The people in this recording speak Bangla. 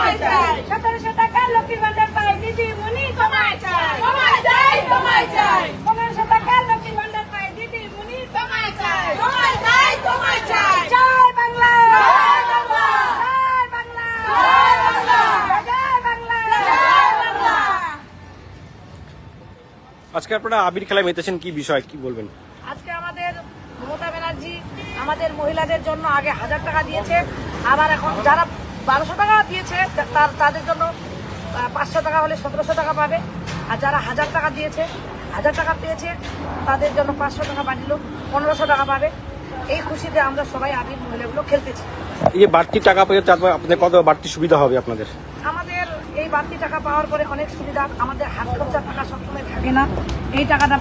তোমায় চাই 1700 টাকা লক্ষ্মীর ভান্ডার পাই দিদিমণি তোমায় চাই 1500 টাকা লক্ষ্মীর ভান্ডার পাই দিদিমণি তোমায় চাই জয় বাংলা জয় বাংলা জয় বাংলা। আজকে আপনারা আবির খেলায় মেতেছেন, কি বিষয় কি বলবেন? আজকে আমাদের মমতা ব্যানার্জি আমাদের মহিলাদের জন্য আগে 1000 টাকা দিয়েছে, আবার এখন যারা 1200 টাকা দিয়েছে তাদের জন্য 500 টাকা হলে 1700 টাকা পাবে, আর যারা 1000 টাকা দিয়েছে 1000 টাকা পেয়েছে তাদের জন্য 500 টাকা বাড়িল 1500 টাকা পাবে। এই খুশিতে আমরা সবাই আবির মহিলাগুলো খেলতেছি। এই বাড়তি টাকা পেয়ে তারপর আপনাদের কত বাড়তি সুবিধা হবে আপনাদের? আমাদের এই বাড়তি টাকা পাওয়ার পরে অনেক সুবিধা, আমাদের হাত খরচার টাকা সবসময় থাকে না, এই টাকাটা